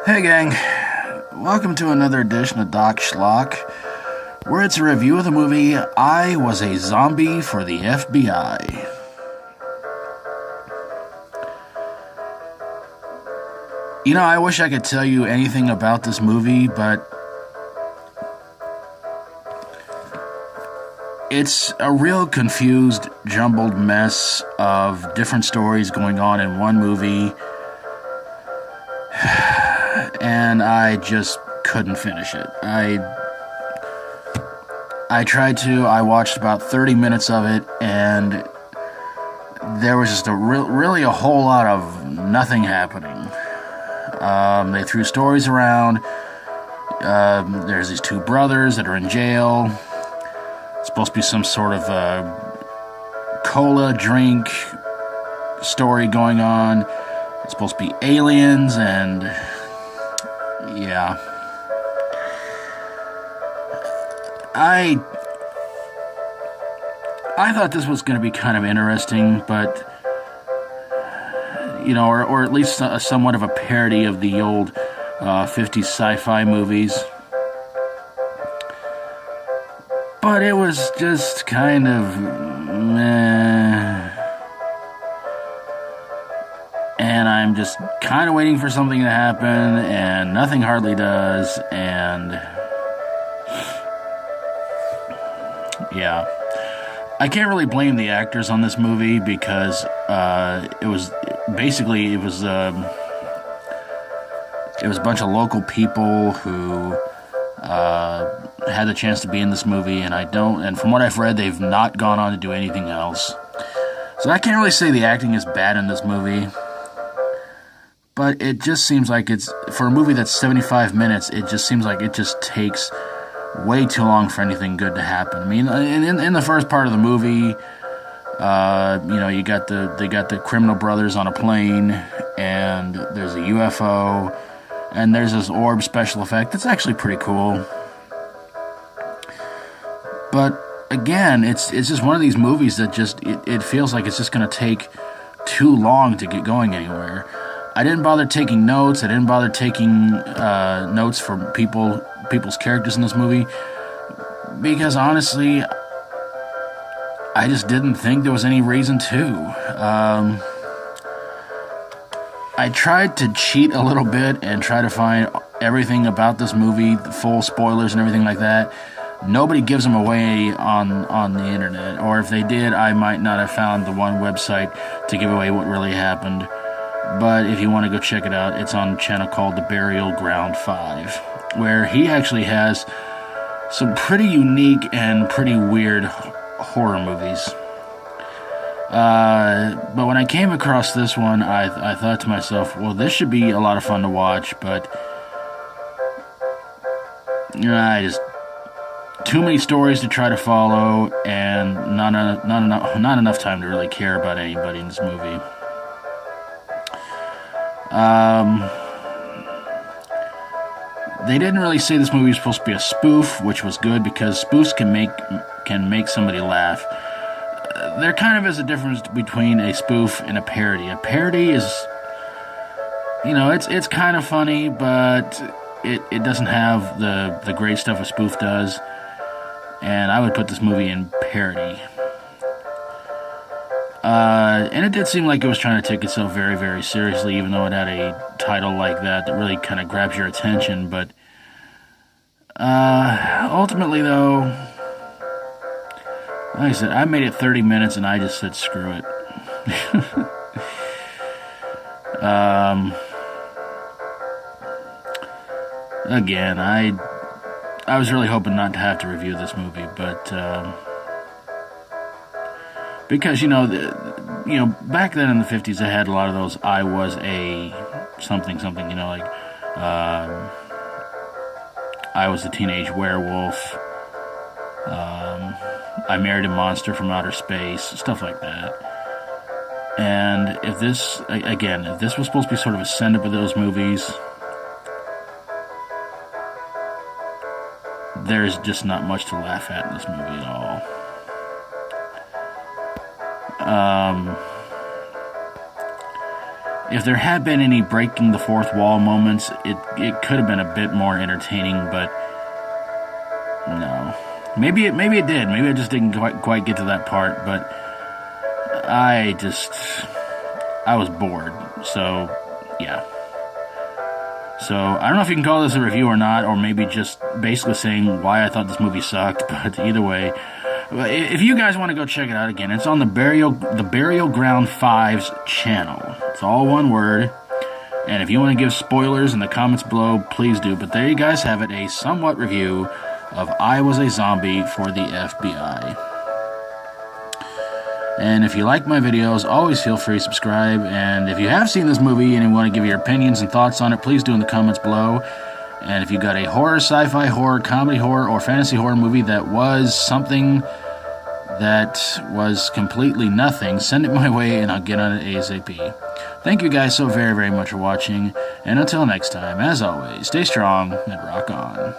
Hey gang, welcome to another edition of Doc Schlock, where it's a review of the movie I Was a Zombie for the FBI. I wish I could tell you anything about this movie, but it's a real confused, jumbled mess of different stories going on in one movie, and I just couldn't finish it. I tried to. I watched about 30 minutes of it, and there was just really a whole lot of nothing happening. They threw stories around. There's these two brothers that are in jail. It's supposed to be some sort of cola drink story going on. It's supposed to be aliens, and yeah. I thought this was going to be kind of interesting, but or at least somewhat of a parody of the old 50s sci-fi movies. But it was just kind of meh. And I'm just kind of waiting for something to happen, and nothing hardly does, and yeah. I can't really blame the actors on this movie because it was a bunch of local people who had the chance to be in this movie, and from what I've read, they've not gone on to do anything else. So I can't really say the acting is bad in this movie, but it just seems like for a movie that's 75 minutes, it just seems like it just takes way too long for anything good to happen. I mean, in the first part of the movie, they got the criminal brothers on a plane, and there's a UFO, and there's this orb special effect that's actually pretty cool. But again, it's just one of these movies that just it feels like it's just going to take too long to get going anywhere. I didn't bother taking notes. I didn't bother taking notes for people's characters in this movie because honestly, I just didn't think there was any reason to. I tried to cheat a little bit and try to find everything about this movie, the full spoilers and everything like that. Nobody gives them away on the internet, or if they did, I might not have found the one website to give away what really happened. But if you want to go check it out, it's on a channel called The Burial Ground 5, where he actually has some pretty unique and pretty weird horror movies. But when I came across this one, I thought to myself, well, this should be a lot of fun to watch, but too many stories to try to follow, and not enough time to really care about anybody in this movie. They didn't really say this movie was supposed to be a spoof, which was good because spoofs can make somebody laugh. There kind of is a difference between a spoof and a parody. A parody is, it's kind of funny, but it doesn't have the great stuff a spoof does. And I would put this movie in parody. And it did seem like it was trying to take itself very, very seriously, even though it had a title like that really kind of grabs your attention. But ultimately, though, like I said, I made it 30 minutes and I just said, screw it. Again, I was really hoping not to have to review this movie, but because back then in the 50s, they had a lot of those I was a something, like I was a teenage werewolf, I married a monster from outer space, stuff like that. And if this was supposed to be sort of a send-up of those movies, there's just not much to laugh at in this movie at all. if there had been any breaking the fourth wall moments, it could have been a bit more entertaining, but no. Maybe it did. Maybe I just didn't quite get to that part, but I was bored. So, yeah. So, I don't know if you can call this a review or not, or maybe just basically saying why I thought this movie sucked, but either way, if you guys want to go check it out again, it's on the Burial Ground 5's channel. It's all one word. And if you want to give spoilers in the comments below, please do. But there you guys have it, a somewhat review of I Was a Zombie for the FBI. And if you like my videos, always feel free to subscribe. And if you have seen this movie and you want to give your opinions and thoughts on it, please do in the comments below. And if you got a horror, sci-fi horror, comedy horror, or fantasy horror movie that was something that was completely nothing, send it my way and I'll get on it ASAP. Thank you guys so very, very much for watching. And until next time, as always, stay strong and rock on.